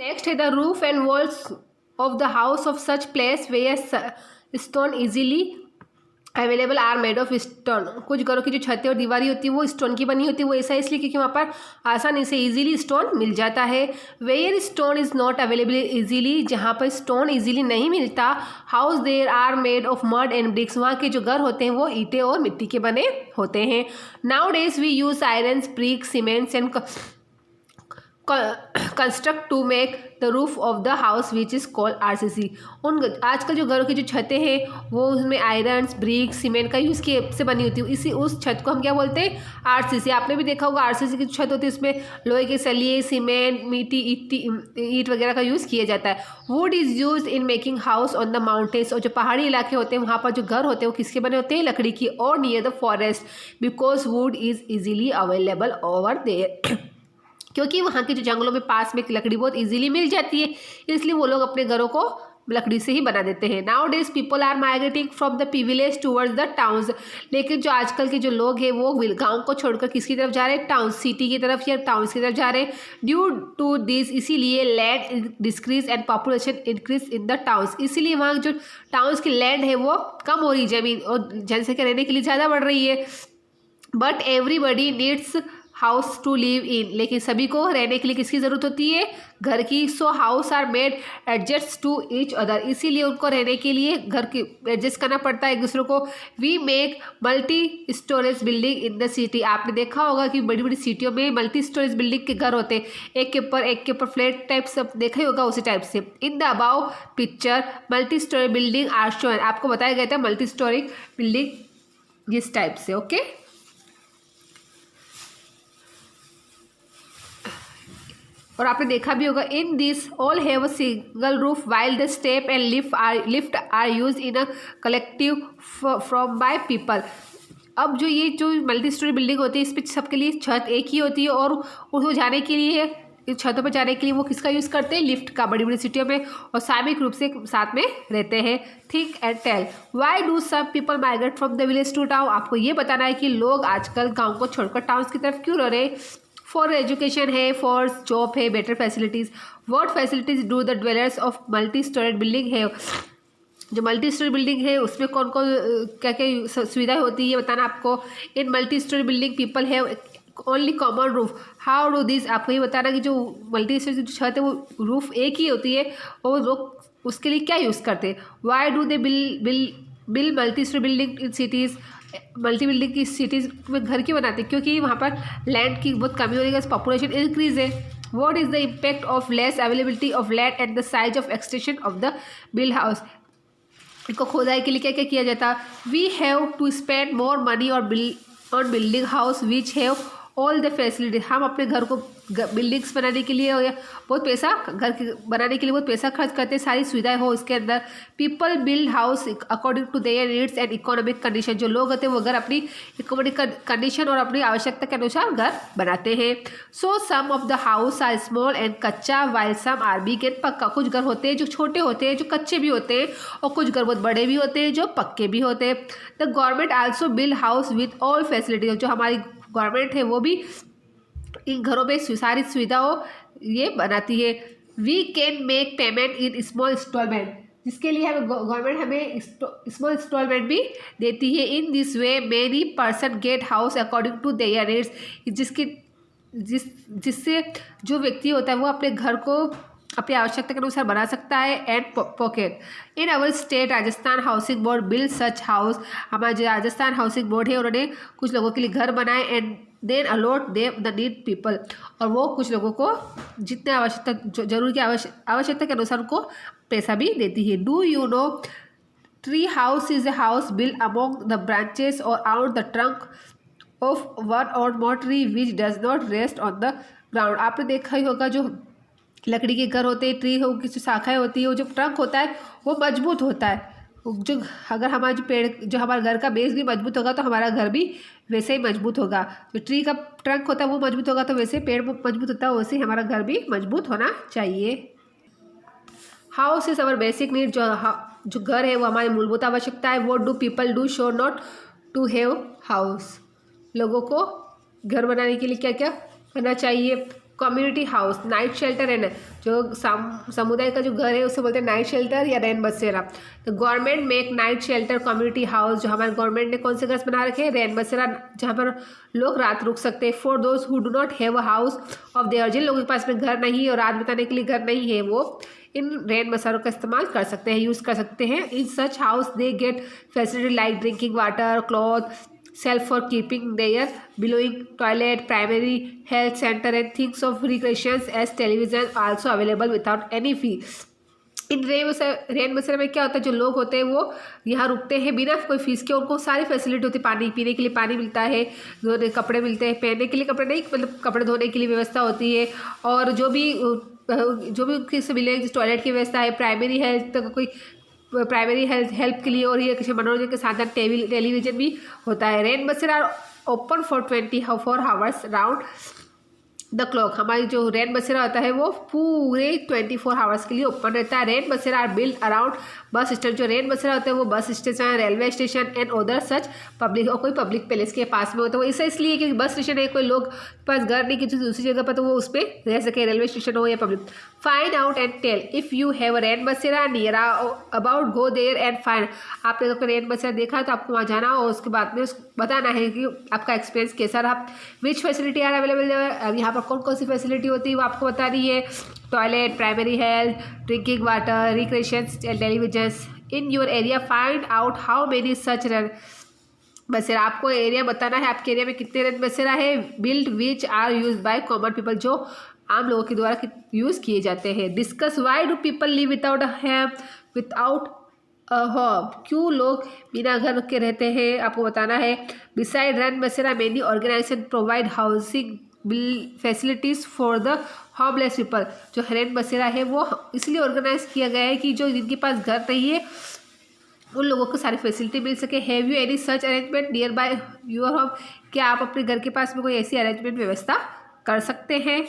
Next है the roof and walls of the house of such place where stone easily available are made of stone. कुछ घरों की जो छतें और दीवारें होती है वो स्टोन की बनी होती है। वो ऐसा इसलिए क्योंकि वहाँ पर आसानी से इजीली स्टोन मिल जाता है। Where stone is not available easily, जहाँ पर स्टोन इजीली नहीं मिलता। House there are made of mud and bricks, वहाँ के जो घर होते हैं वो ईंटें और मिट्टी के बने होते हैं। Nowadays we use iron, brick, cements and construct to make the roof of the house which is called RCC। उन आजकल जो घरों की जो छतें हैं वो उसमें आयरन, ब्रिक, सीमेंट का यूज़ किए से बनी होती है। इसी उस छत को हम क्या बोलते हैं? RCC। आपने भी देखा होगा RCC की छत होती है, उसमें लोहे के सलिए, सीमेंट, मिट्टी, ईंट वगैरह का यूज़ किया जाता है। Would is use in making house on the mountains, और जो पहाड़ी इलाके होते हैं वहाँ पर जो घर होते हैं वो किसके बने होते हैं? लकड़ी की। और near the forest because wood is easily available over there, क्योंकि वहाँ के जो जंगलों में पास में लकड़ी बहुत इजीली मिल जाती है, इसलिए वो लोग अपने घरों को लकड़ी से ही बना देते हैं। Nowadays people are migrating from the village towards the towns, लेकिन जो आजकल के जो लोग हैं वो गांव को छोड़कर किसकी तरफ जा रहे हैं? टाउन, सिटी की तरफ या टाउन्स की तरफ जा रहे हैं। ड्यू टू दिस, इसीलिए land decrease and population increase in the towns, इसीलिए वहाँ जो टाउन्स की लैंड है वो कम हो रही है, जमीन और जनसंख्या रहने के लिए ज़्यादा बढ़ रही है। But everybody needs house to live in, लेकिन सभी को रहने के लिए किसकी ज़रूरत होती है? घर की। So house are made adjust to each other, इसीलिए उनको रहने के लिए घर की एडजस्ट करना पड़ता है एक दूसरे को। We make multi storage building in the city, आपने देखा होगा कि बड़ी बड़ी सिटियों में मल्टी स्टोरेज बिल्डिंग के घर होते हैं, एक के ऊपर फ्लैट टाइप सब देखा ही होगा उसी टाइप से। In the above picture multi storey building are shown, आपको बताया गया था मल्टी स्टोरी बिल्डिंग इस टाइप से। ओके, और आपने देखा भी होगा in this all have a single roof while the step and lift are use in a collective from by people. अब जो ये मल्टी स्टोरी बिल्डिंग होती है इस पर सबके लिए छत एक ही होती है, और उसको जाने के लिए इस छतों पर जाने के लिए वो किसका यूज़ करते हैं? लिफ्ट का, बड़ी बड़ी सिटियों में, और सामूहिक रूप से साथ में रहते हैं। Think and tell why do some people migrate from the village to town, आपको ये बताना है कि लोग आजकल गाँव को छोड़कर टाउन्स की तरफ क्यों रह रहे हैं। फॉर एजुकेशन है, फॉर जॉब है, better facilities. What facilities do the dwellers of multi storeyed building है, जो मल्टी स्टोरी बिल्डिंग है उसमें कौन कौन क्या क्या सुविधाएं होती है बताना आपको। In multi storey building people have only common roof, how do this, आपको ये बताना कि जो मल्टी स्टोरी जो छत है वो रूफ एक ही होती है, और लोग उसके लिए क्या यूज़ करते हैं। Why do they bill multi storey building in cities, multi building की सिटीज़ में घर क्यों बनाते हैं? क्योंकि वहाँ पर लैंड की बहुत कमी होने का पॉपुलेशन इंक्रीज है। What is the impact of less availability of land at the size of extension of the build house, इनको खोदाई के लिए क्या क्या किया जाता? We have to spend more money or building house which have all the facility, हम अपने घर को बिल्डिंग्स बनाने के लिए या बहुत पैसा घर के बनाने के लिए बहुत पैसा खर्च करते हैं, सारी सुविधाएं हो इसके अंदर। People build house according to their needs and economic condition, जो लोग होते हैं वो घर अपनी इकोनॉमिक कंडीशन और अपनी आवश्यकता के अनुसार घर बनाते हैं। So some of the house are small and kutcha while some are big and pucca, कुछ घर होते हैं जो छोटे होते हैं, जो कच्चे भी होते हैं, और कुछ घर बहुत बड़े भी होते हैं जो पक्के भी होते हैं। The government also build house with all facilities, जो हमारी गवर्नमेंट है वो भी इन घरों में सारी सुविधाओं ये बनाती है। We can make payment in small instalment, जिसके लिए हमें गवर्नमेंट हमें स्मॉल इंस्टॉलमेंट भी देती है। In this way many person get house according to their needs, जिससे जो व्यक्ति होता है वो अपने घर को अपनी आवश्यकता के अनुसार बना सकता है। And pocket in our state Rajasthan housing board build such house, हमारा जो राजस्थान हाउसिंग बोर्ड है उन्होंने कुछ लोगों के लिए घर बनाए। And then allot them the need people, और वो कुछ लोगों को जितने आवश्यकता जरूरी की आवश्यकता के अनुसार उनको पैसा भी देती है। Do you know tree house is a house build among the branches or out the trunk of one or more tree which does not rest on the ground, आपने देखा ही होगा जो लकड़ी के घर होते हैं, ट्री हो की जो शाखाएँ होती है, वो जो ट्रंक होता है वो मजबूत होता है। जो अगर हमारा जो पेड़ जो हमारे घर का बेस भी मजबूत होगा तो हमारा घर भी वैसे ही मजबूत होगा। जो ट्री का ट्रंक होता है वो मजबूत होगा तो वैसे पेड़ मजबूत होता है, वैसे ही हमारा घर भी मजबूत होना चाहिए। House is our basic need, जो घर है वो हमारी मूलभूत आवश्यकता है। What do people do so not to have house, लोगों को घर बनाने के लिए क्या क्या करना चाहिए। Community house, night shelter and जो समुदाय का जो घर है उसे बोलते हैं नाइट शेल्टर या रैन बसेरा। तो government make night shelter community house, जो हमारे गवर्नमेंट ने कौन से घर बना रखे हैं, रैन बसेरा, जहाँ पर लोग रात रुक सकते हैं। For those who do not have a house of their, जिन लोगों के पास में घर नहीं है और रात बिताने के लिए घर नहीं है, वो इन रैन बसेरों का इस्तेमाल कर सकते हैं, यूज़ कर सकते हैं। In such house they get facility like drinking water, cloth, self for keeping their belonging, toilet, primary health center and things of recreations as television also available without any fee। In rain बसेरा में क्या होता है, जो लोग होते हैं वो यहाँ रुकते हैं बिना कोई फीस के, उनको सारी फैसिलिटी होती है, पानी पीने के लिए पानी मिलता है, धोने कपड़े मिलते हैं, पहनने के लिए कपड़े नहीं, मतलब कपड़े धोने के लिए व्यवस्था होती है, और जो भी किसी मिले, टॉयलेट की व्यवस्था है, प्राइमरी हेल्थ कोई प्राइमरी हेल्प के लिए, और ये किसी मनोरंजन के साधन टेलीविजन भी होता है। रेन बसेरा open for 24 hours round the clock. हमारी जो रेन बसेरा होता है वो पूरे 24 आवर्स के लिए ओपन रहता है। रेन बसेरा are build around bus stand, जो रेन बसेरा होता है वो bus station, railway station and other such public, और कोई पब्लिक प्लेस के पास में होता है। वो ऐसा इसलिए कि बस स्टेशन है, कोई लोग पास घर नहीं किसी दूसरी जगह पर, तो वो उस पर रह सके, रेलवे स्टेशन हो या public. Find out and tell if you have a Rain Basera near about, go there and find. आपने अगर रेन बसेरा देखा तो आपको वहाँ जाना और उसके बाद में बताना है कि आपका एक्सपीरियंस कैसा रहा। विच फैसिलिटी आर अवेलेबल, अब यहाँ पर कौन कौन सी फैसिलिटी होती है वो आपको बतानी है। Toilet, primary health, drinking water, recreation and television. In your area find out how many such run बसेरा, आपको एरिया बताना है, आपके एरिया में कितने रन बसेरा है। Build which are use by common people, जो आम लोगों के द्वारा यूज़ किए जाते हैं। Discuss why do people live without a home, without home, क्यों लोग बिना घर के रहते हैं, आपको बताना है। बिसाइड रैन बसेरा many organization provide housing facilities for the homeless people, जो रैन बसेरा है वो इसलिए ऑर्गेनाइज किया गया है कि जो जिनके पास घर नहीं है उन लोगों को सारी फैसिलिटी मिल सके। Have you any such arrangement near by your home, क्या आप अपने घर के पास में कोई ऐसी अरेंजमेंट व्यवस्था कर सकते हैं।